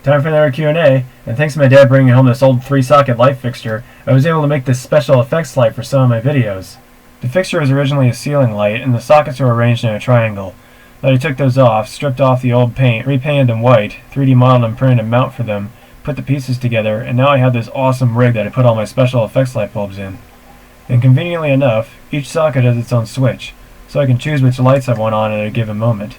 Time for another Q&A, and thanks to my dad bringing home this old 3-socket light fixture, I was able to make this special effects light for some of my videos. The fixture was originally a ceiling light, and the sockets were arranged in a triangle. But I took those off, stripped off the old paint, repainted them white, 3D modeled and printed a mount for them, put the pieces together, and now I have this awesome rig that I put all my special effects light bulbs in. And conveniently enough, each socket has its own switch, so I can choose which lights I want on at a given moment.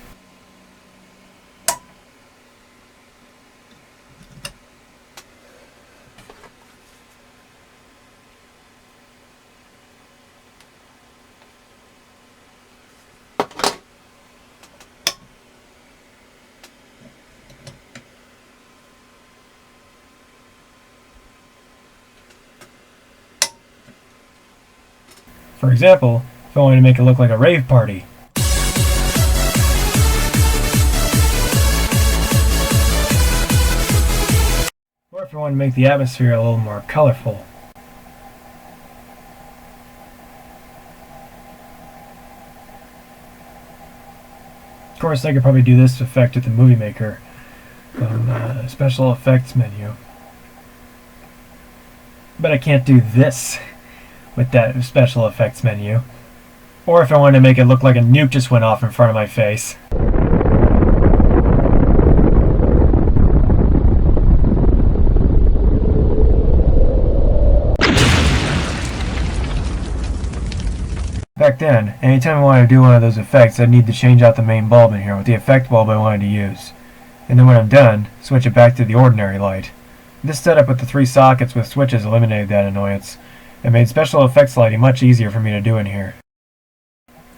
For example, if I wanted to make it look like a rave party. Or if I wanted to make the atmosphere a little more colorful. Of course, I could probably do this effect with the Movie Maker on the special effects menu. But I can't do this with that special effects menu. Or if I wanted to make it look like a nuke just went off in front of my face. Back then, anytime I wanted to do one of those effects, I'd need to change out the main bulb in here with the effect bulb I wanted to use. And then when I'm done, switch it back to the ordinary light. This setup with the 3 sockets with switches eliminated that annoyance. It made special effects lighting much easier for me to do in here.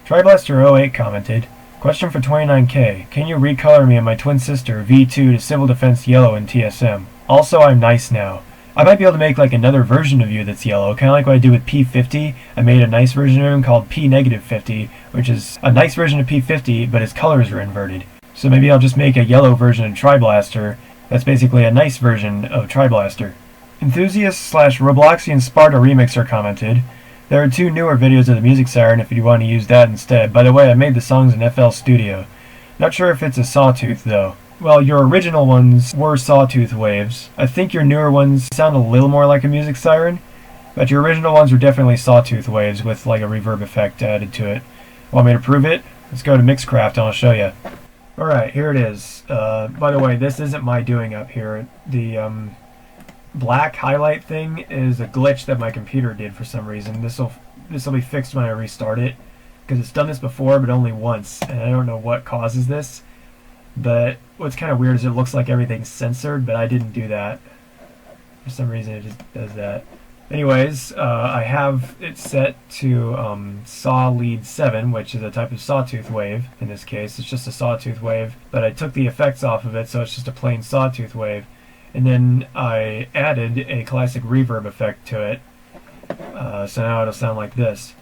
TryBlaster08 commented, "Question for 29K. Can you recolor me and my twin sister V2 to Civil Defense Yellow in TSM? Also, I'm nice now. I might be able to make like another version of you that's yellow, kind of like what I did with P50. I made a nice version of him called P-50, which is a nice version of P50, but his colors are inverted. So maybe I'll just make a yellow version of TryBlaster that's basically a nice version of TryBlaster." Enthusiast/Robloxian Sparta Remixer commented, "There are 2 newer videos of the music siren if you want to use that instead. By the way, I made the songs in FL Studio. Not sure if it's a sawtooth though." Well, your original ones were sawtooth waves. I think your newer ones sound a little more like a music siren, but your original ones were definitely sawtooth waves with like a reverb effect added to it. Want me to prove it? Let's go to Mixcraft and I'll show you. Alright, here it is. By the way, this isn't my doing up here. The black highlight thing is a glitch that my computer did for some reason. This'll be fixed when I restart it, because it's done this before but only once, and I don't know what causes this. But what's kind of weird is it looks like everything's censored, but I didn't do that. For some reason it just does that. Anyways, I have it set to saw lead 7, which is a type of sawtooth wave. In this case, it's just a sawtooth wave, but I took the effects off of it, so it's just a plain sawtooth wave. And then I added a classic reverb effect to it, so now it'll sound like this.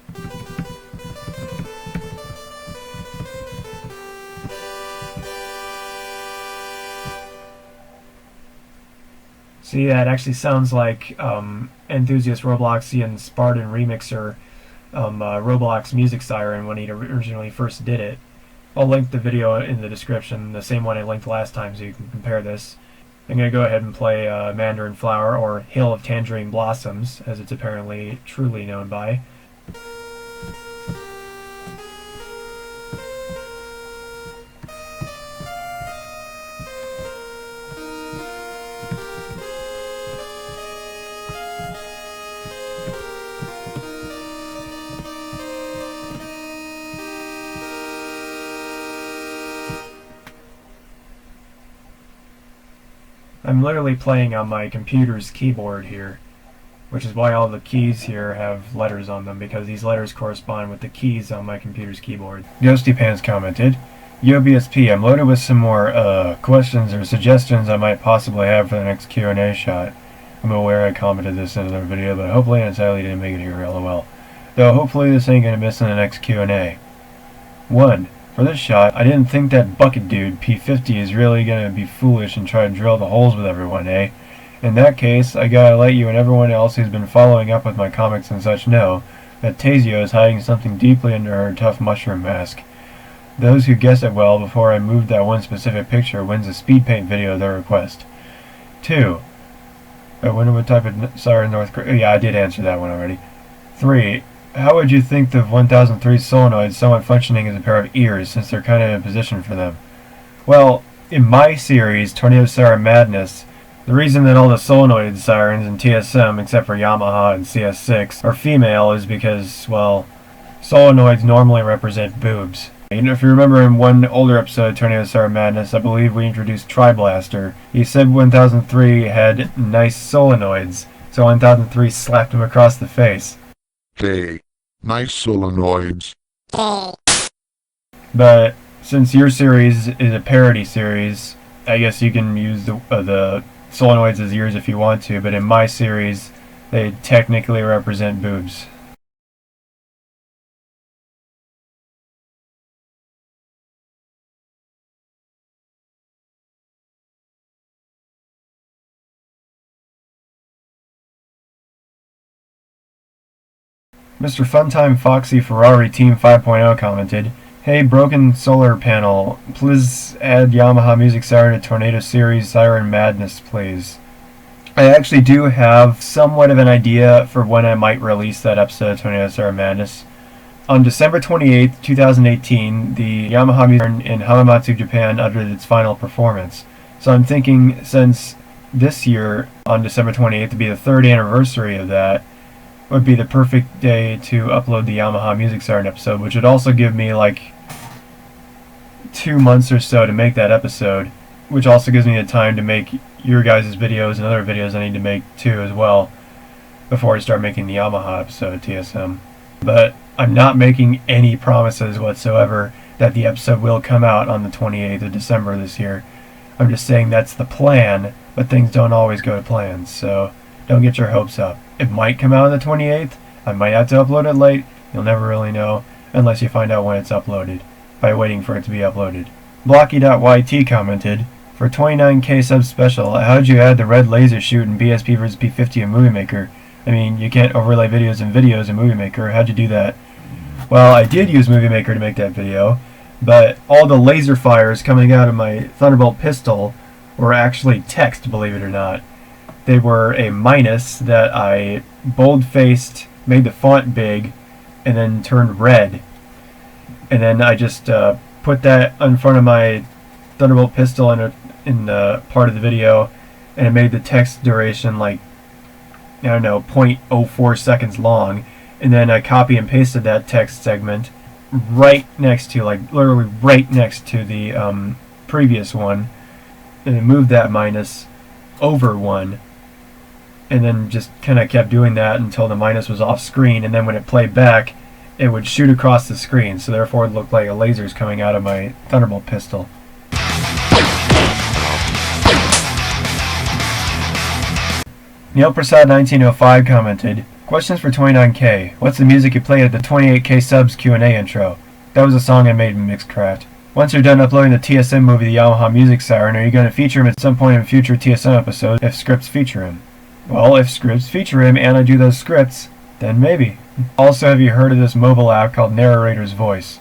See, that actually sounds like Enthusiast Robloxian Spartan Remixer Roblox Music Siren when he originally first did it. I'll link the video in the description, the same one I linked last time, so you can compare this. I'm going to go ahead and play Mandarin Flower, or Hill of Tangerine Blossoms, as it's apparently truly known by. I'm literally playing on my computer's keyboard here, which is why all the keys here have letters on them, because these letters correspond with the keys on my computer's keyboard. Ghosty Pants commented, "Yo BSP, I'm loaded with some more questions or suggestions I might possibly have for the next Q&A shot. I'm aware I commented this in another video, but hopefully I entirely didn't make it here, lol. Though hopefully this ain't gonna miss in the next Q&A. 1. For this shot, I didn't think that bucket dude, P50, is really gonna be foolish and try to drill the holes with everyone, eh? In that case, I gotta let you and everyone else who's been following up with my comics and such know that Tazio is hiding something deeply under her tough mushroom mask. Those who guess it well before I moved that one specific picture wins a speed paint video at their request. 2. I wonder what type of siren North Korea. Yeah, I did answer that one already. 3. How would you think the 1003 solenoids somewhat functioning as a pair of ears, since they're kind of in position for them? Well, in my series, Tornado Siren Madness, the reason that all the solenoid sirens in TSM, except for Yamaha and CS6, are female is because, well, solenoids normally represent boobs. And if you remember in one older episode, Tornado Siren Madness, I believe we introduced Tri-Blaster. He said 1003 had nice solenoids, so 1003 slapped him across the face. Hey, nice solenoids. But since your series is a parody series, I guess you can use the solenoids as ears if you want to, but in my series, they technically represent boobs. Mr. Funtime Foxy Ferrari Team 5.0 commented, "Hey, broken solar panel, please add Yamaha Music Siren to Tornado Series Siren Madness, please." I actually do have somewhat of an idea for when I might release that episode of Tornado Siren Madness. On December 28th, 2018, the Yamaha Music Siren in Hamamatsu, Japan uttered its final performance. So I'm thinking, since this year, on December 28th, to be the 3rd anniversary of that, would be the perfect day to upload the Yamaha Music Siren episode, which would also give me like 2 months or so to make that episode, which also gives me the time to make your guys' videos and other videos I need to make too as well before I start making the Yamaha episode TSM. But I'm not making any promises whatsoever that the episode will come out on the 28th of December this year. I'm just saying that's the plan, but things don't always go to plans, so don't get your hopes up. It might come out on the 28th. I might have to upload it late. You'll never really know unless you find out when it's uploaded by waiting for it to be uploaded. Blocky.yt commented, "For 29k sub special, how'd you add the red laser shoot in BSP vs P50 in Movie Maker? I mean, you can't overlay videos in videos in Movie Maker. How'd you do that?" Well, I did use Movie Maker to make that video, but all the laser fires coming out of my Thunderbolt pistol were actually text, believe it or not. They were a minus that I bold-faced, made the font big, and then turned red. And then I just put that in front of my Thunderbolt pistol in part of the video, and it made the text duration like, I don't know, 0.04 seconds long. And then I copy and pasted that text segment right next to, like literally right next to the previous one, and then moved that minus over one. And then just kind of kept doing that until the minus was off screen, and then when it played back, it would shoot across the screen, so therefore it looked like a laser's coming out of my Thunderbolt pistol. Neil Prasad 1905 commented, "Questions for 29k. What's the music you played at the 28k subs Q&A intro?" That was a song I made in Mixcraft. Once you're done uploading the TSM movie, the Yamaha Music Siren, are you going to feature him at some point in future TSM episodes if scripts feature him? Well, if scripts feature him and I do those scripts, then maybe. Also, have you heard of this mobile app called Narrator's Voice?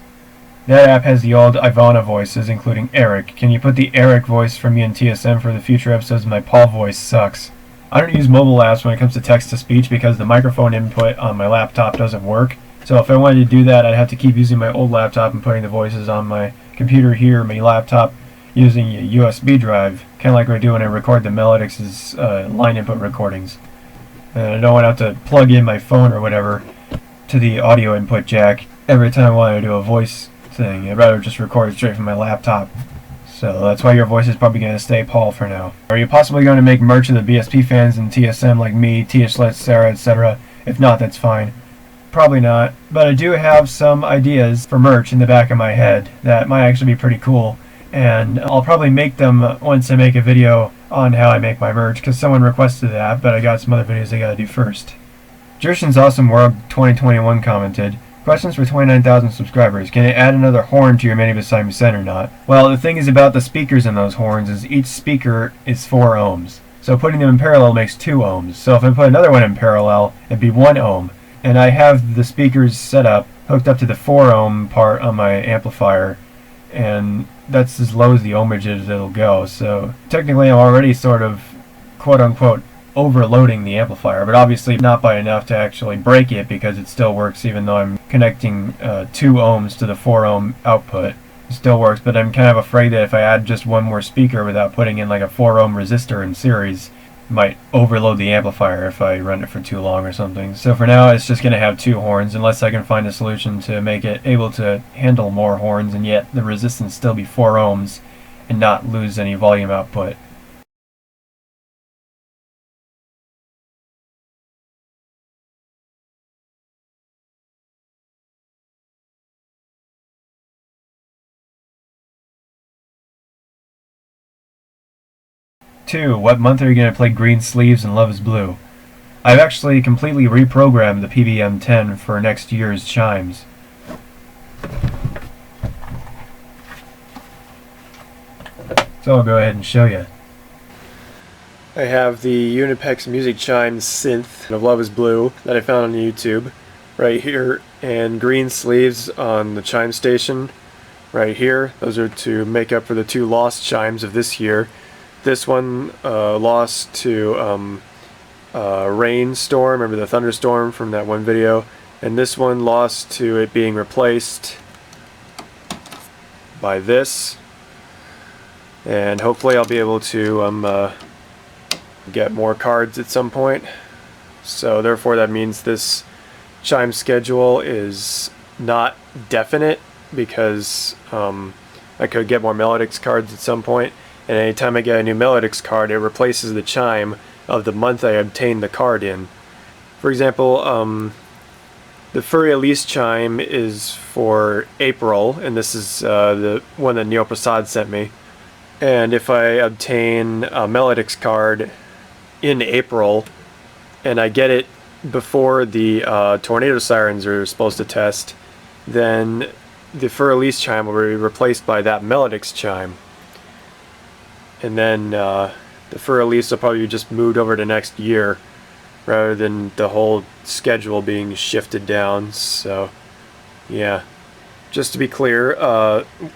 That app has the old Ivana voices, including Eric. Can you put the Eric voice from me in TSM for the future episodes? My Paul voice sucks. I don't use mobile apps when it comes to text-to-speech because the microphone input on my laptop doesn't work. So if I wanted to do that, I'd have to keep using my old laptop and putting the voices on my computer here, my laptop, using a USB drive, kind of like I do when I record the Melodix's line input recordings. And I don't want to have to plug in my phone or whatever to the audio input jack every time I want to do a voice thing. I'd rather just record it straight from my laptop. So that's why your voice is probably going to stay Paul for now. Are you possibly going to make merch of the BSP fans in TSM like me, Tia Sarah, etc.? If not, that's fine. Probably not, but I do have some ideas for merch in the back of my head that might actually be pretty cool. And I'll probably make them once I make a video on how I make my merch, because someone requested that, but I got some other videos I gotta do first. Jershin's Awesome World 2021 commented, "Questions for 29,000 subscribers. Can you add another horn to your mini beside me set or not?" Well, the thing is about the speakers in those horns is each speaker is 4 ohms. So putting them in parallel makes 2 ohms. So if I put another one in parallel, it'd be 1 ohm. And I have the speakers set up, hooked up to the 4 ohm part on my amplifier, and that's as low as the ohmage as it'll go. So technically I'm already sort of quote-unquote overloading the amplifier, but obviously not by enough to actually break it, because it still works even though I'm connecting 2 ohms to the 4 ohm output. It still works, but I'm kind of afraid that if I add just one more speaker without putting in like a 4 ohm resistor in series, it might overload the amplifier if I run it for too long or something. So for now it's just going to have 2 horns, unless I can find a solution to make it able to handle more horns and yet the resistance still be 4 ohms and not lose any volume output. Two, what month are you going to play Green Sleeves and Love is Blue? I've actually completely reprogrammed the PBM-10 for next year's chimes. So I'll go ahead and show you. I have the Unipex Music Chimes synth of Love is Blue that I found on YouTube right here, and Green Sleeves on the chime station right here. Those are to make up for the 2 lost chimes of this year. This one lost to rainstorm, remember the thunderstorm from that one video, and this one lost to it being replaced by this, and hopefully I'll be able to get more cards at some point. So therefore that means this chime schedule is not definite, because I could get more Melodix cards at some point, and anytime I get a new Melodix card, it replaces the chime of the month I obtained the card in. For example, the Furry Elise chime is for April, and this is the one that Neil Prasad sent me. And if I obtain a Melodix card in April, and I get it before the tornado sirens are supposed to test, then the Furry Elise chime will be replaced by that Melodix chime. And then the Fur Elise will probably just moved over to next year, rather than the whole schedule being shifted down. So yeah, just to be clear,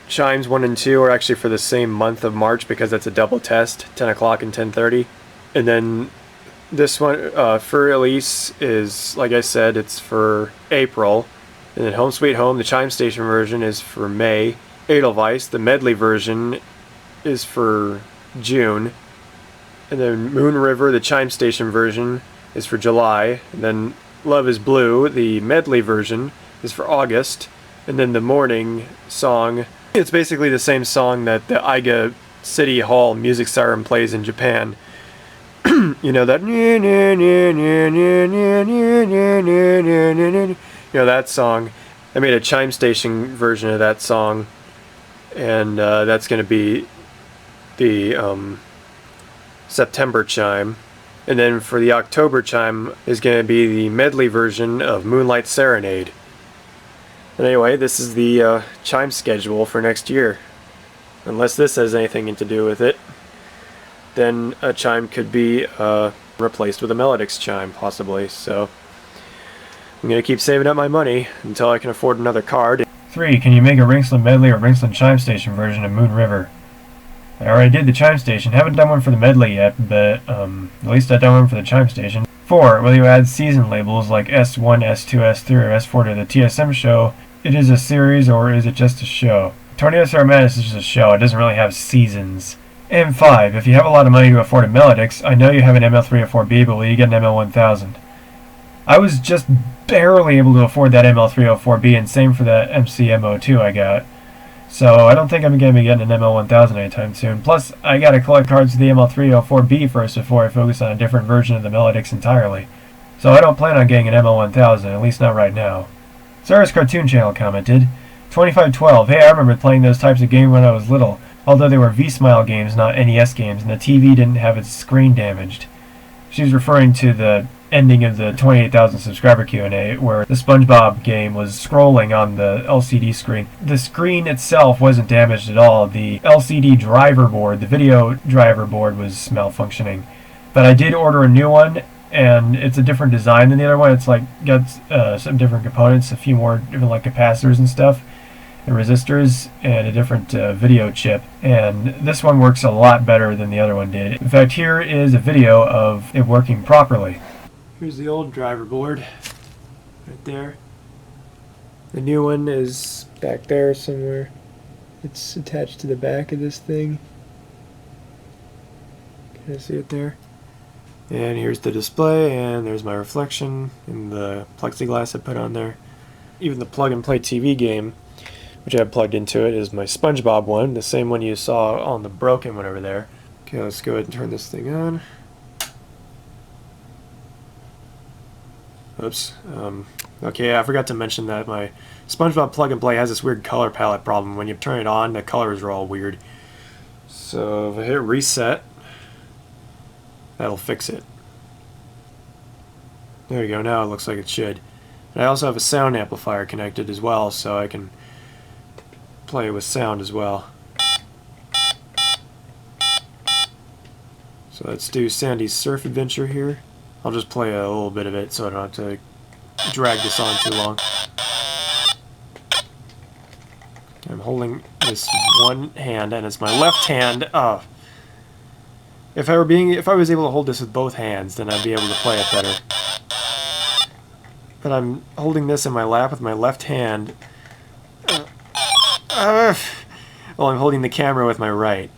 chimes 1 and 2 are actually for the same month of March, because that's a double test, 10 o'clock and 10:30. And then this one, Fur Elise, is, like I said, it's for April. And then Home Sweet Home, the chime station version, is for May. Edelweiss, the medley version, is for June. And then Moon River, the chime station version, is for July. And then Love is Blue, the medley version, is for August. And then the morning song, it's basically the same song that the Aiga City Hall music siren plays in Japan. You know that, that song. I made a chime station version of that song, and that's going to be the September chime. And then for the October chime is going to be the medley version of Moonlight Serenade. And anyway, this is the chime schedule for next year. Unless this has anything to do with it, then a chime could be replaced with a Melodix chime, possibly. So I'm going to keep saving up my money until I can afford another card. 3. Can you make a Ringsland medley or Ringsland chime station version of Moon River? I already did the chime station. Haven't done one for the medley yet, but at least I've done one for the chime station. 4. Will you add season labels like S1, S2, S3, or S4 to the TSM show? It is a series, or is it just a show? Tornado Siren Madness is just a show. It doesn't really have seasons. And 5. If you have a lot of money to afford a Melodix, I know you have an ML304B, but will you get an ML1000? I was just barely able to afford that ML304B, and same for that MCMO2 I got. So I don't think I'm going to be getting an ML1000 anytime soon. Plus, I got to collect cards to the ML304B first before I focus on a different version of the Melodix entirely. So I don't plan on getting an ML1000, at least not right now. Sarah's Cartoon Channel commented, 2512, hey, I remember playing those types of games when I was little, although they were V-Smile games, not NES games, and the TV didn't have its screen damaged. She's referring to the ending of the 28,000 subscriber Q&A, where the SpongeBob game was scrolling on the LCD screen. The screen itself wasn't damaged at all. The LCD driver board, the video driver board, was malfunctioning. But I did order a new one, and it's a different design than the other one. It's like got some different components, a few more different like capacitors and stuff. the resistors and a different video chip, and this one works a lot better than the other one did. In fact, here is a video of it working properly. Here's the old driver board right there. The new one is back there somewhere. It's attached to the back of this thing. Can I see it there? And here's the display, and there's my reflection in the plexiglass I put on there. Even the plug-and-play TV game, which I have plugged into it, is my SpongeBob one, the same one you saw on the broken one over there. Okay, let's go ahead and turn this thing on. Oops. Okay, I forgot to mention that my SpongeBob plug-and-play has this weird color palette problem. When you turn it on, the colors are all weird. So if I hit reset, that'll fix it. There you go, now it looks like it should. And I also have a sound amplifier connected as well, so I can play with sound as well. So let's do Sandy's Surf Adventure here. I'll just play a little bit of it so I don't have to drag this on too long. I'm holding this one hand, and it's my left hand. If I was able to hold this with both hands, then I'd be able to play it better. But I'm holding this in my lap with my left hand. Well, I'm holding the camera with my right.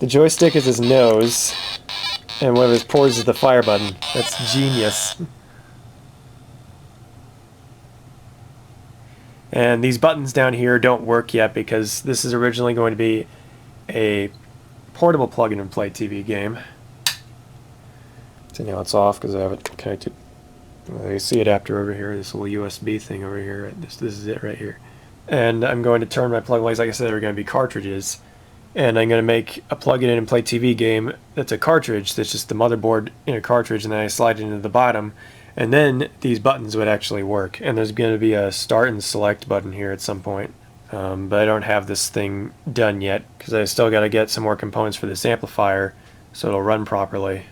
The joystick is his nose, and one of his pores is the fire button. That's genius. And these buttons down here don't work yet because this is originally going to be a portable plug-and-play TV game. So now it's off because I have it connected. AC adapter over here, this little USB thing over here. This is it right here. And I'm going to turn my plug-and-plays, like I said, they're going to be cartridges. And I'm going to make a plug-it-in-and-play TV game that's a cartridge, that's just the motherboard in a cartridge, and then I slide it into the bottom. And then these buttons would actually work. And there's going to be a start and select button here at some point. But I don't have this thing done yet, because I still got to get some more components for this amplifier so it'll run properly.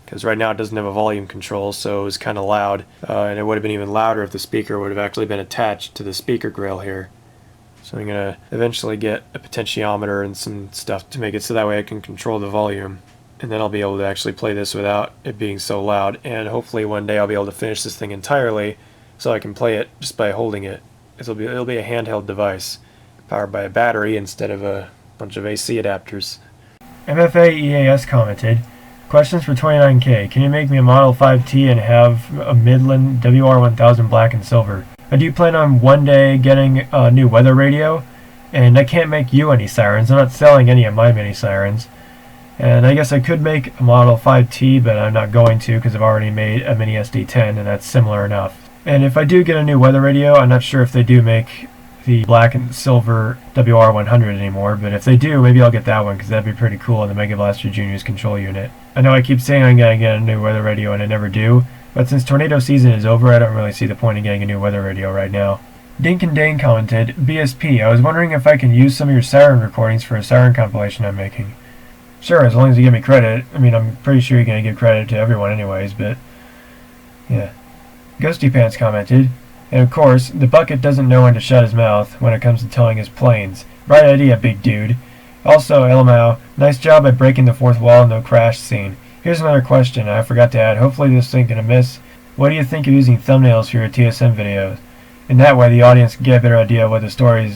Because right now it doesn't have a volume control, so it was kind of loud. And it would have been even louder if the speaker would have actually been attached to the speaker grill here. So I'm going to eventually get a potentiometer and some stuff to make it so that way I can control the volume. And then I'll be able to actually play this without it being so loud. And hopefully one day I'll be able to finish this thing entirely so I can play it just by holding it. It'll be a handheld device powered by a battery instead of a bunch of AC adapters. MFA EAS commented, questions for 29K. Can you make me a Model 5T and have a Midland WR1000 black and silver? I do plan on one day getting a new weather radio, and I can't make you any sirens. I'm not selling any of my mini sirens. And I guess I could make a Model 5T, but I'm not going to because I've already made a Mini SD10, and that's similar enough. And if I do get a new weather radio, I'm not sure if they do make the black and silver WR100 anymore, but if they do, maybe I'll get that one because that'd be pretty cool in the Mega Blaster Junior's control unit. I know I keep saying I'm going to get a new weather radio, and I never do. But since tornado season is over, I don't really see the point in getting a new weather radio right now. Dink and Dane commented, BSP, I was wondering if I can use some of your siren recordings for a siren compilation I'm making. Sure, as long as you give me credit. I mean, I'm pretty sure you're going to give credit to everyone anyways, but yeah. Ghosty Pants commented, and of course, the bucket doesn't know when to shut his mouth when it comes to towing his planes. Bright idea, big dude. Also, LMAO, nice job at breaking the fourth wall in the crash scene. Here's another question I forgot to add. Hopefully this ain't gonna miss. What do you think of using thumbnails for your TSM videos? In that way the audience can get a better idea of what the story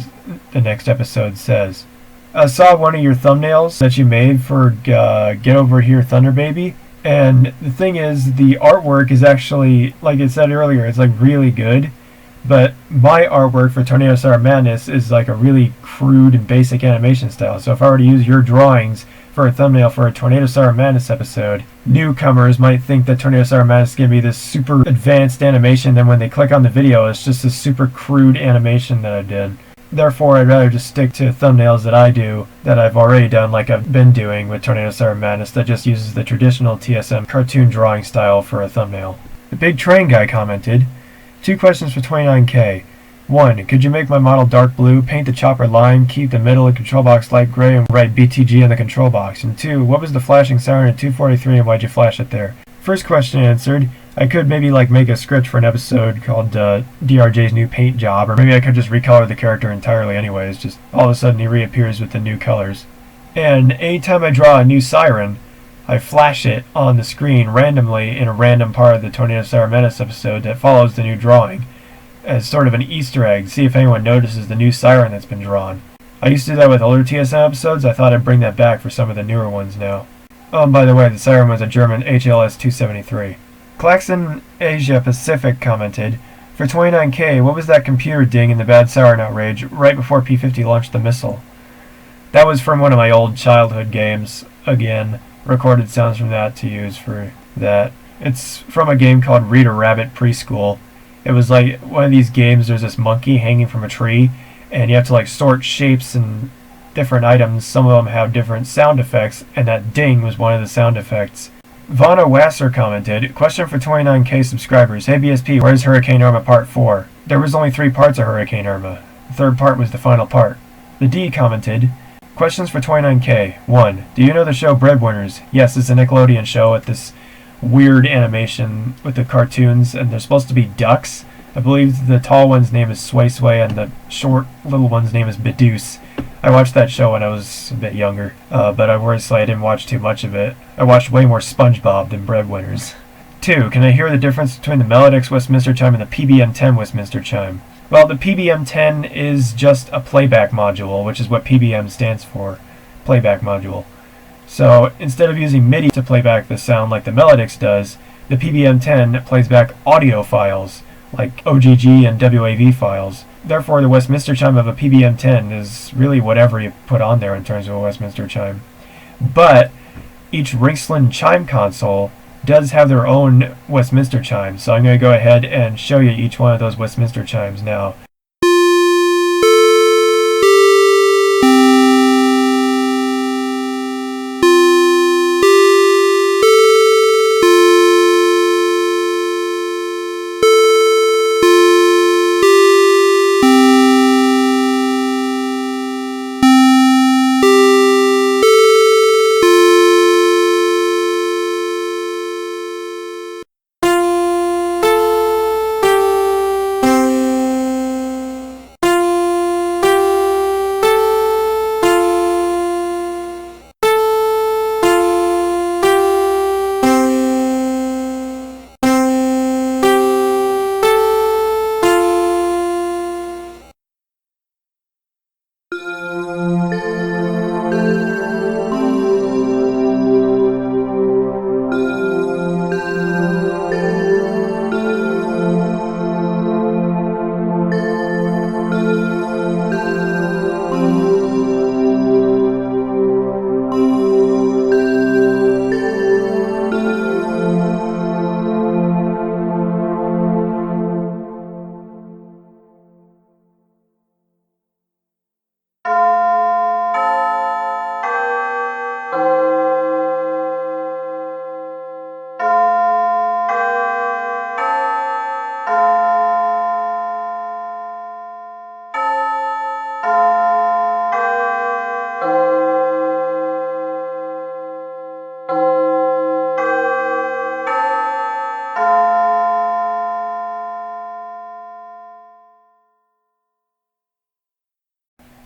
the next episode says. I saw one of your thumbnails that you made for Get Over Here Thunderbaby, and the thing is the artwork is actually, like I said earlier, it's like really good. But my artwork for Tornado Siren Madness is like a really crude and basic animation style. So if I were to use your drawings for a thumbnail for a Tornado Siren Madness episode, newcomers might think that Tornado Siren Madness is going to be this super advanced animation. Then when they click on the video, it's just a super crude animation that I did. Therefore, I'd rather just stick to thumbnails that I do, that I've already done, like I've been doing with Tornado Siren Madness, that just uses the traditional TSM cartoon drawing style for a thumbnail. The Big Train Guy commented, 2 questions for 29K. 1. Could you make my model dark blue, paint the chopper lime, keep the middle and control box light gray, and write BTG on the control box? And 2. What was the flashing siren at 2:43 and why'd you flash it there? First question answered. I could maybe make a script for an episode called DRJ's new paint job, or maybe I could just recolor the character entirely anyways, just all of a sudden he reappears with the new colors. And anytime I draw a new siren, I flash it on the screen randomly in a random part of the Tornado Siren Menace episode that follows the new drawing, as sort of an Easter egg, see if anyone notices the new siren that's been drawn. I used to do that with older TSM episodes. I thought I'd bring that back for some of the newer ones now. By the way, the siren was a German HLS 273. Claxon Asia Pacific commented, for 29K, what was that computer ding in the bad siren outrage right before P-50 launched the missile? That was from one of my old childhood games. Again, recorded sounds from that to use for that. It's from a game called Reader Rabbit Preschool. It was like one of these games, there's this monkey hanging from a tree, and you have to sort shapes and different items. Some of them have different sound effects, and that ding was one of the sound effects. Vana Wasser commented, question for 29K subscribers. Hey BSP, where's Hurricane Irma Part 4? There was only 3 parts of Hurricane Irma. The third part was the final part. The D commented, questions for 29K. 1. Do you know the show Breadwinners? Yes, it's a Nickelodeon show with this weird animation with the cartoons, and they're supposed to be ducks. I believe the tall one's name is Sway Sway, and the short little one's name is Bedoose. I watched that show when I was a bit younger, but I didn't watch too much of it. I watched way more SpongeBob than Breadwinners. 2. Can I hear the difference between the Melodix Westminster Chime and the PBM-10 Westminster Chime? Well, the PBM-10 is just a playback module, which is what PBM stands for, playback module. So instead of using MIDI to play back the sound like the Melodix does, the PBM-10 plays back audio files, like OGG and WAV files. Therefore, the Westminster Chime of a PBM-10 is really whatever you put on there in terms of a Westminster Chime. But each Rinksland chime console does have their own Westminster Chime, so I'm going to go ahead and show you each one of those Westminster Chimes now.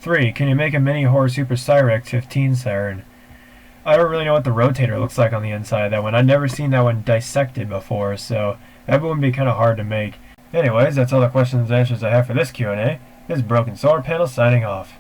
Three, can you make a mini Horror Super Cyrex 15 siren? I don't really know what the rotator looks like on the inside of that one. I've never seen that one dissected before, so that would be kind of hard to make. Anyways, that's all the questions and answers I have for this Q&A. This is Broken Sword Panel signing off.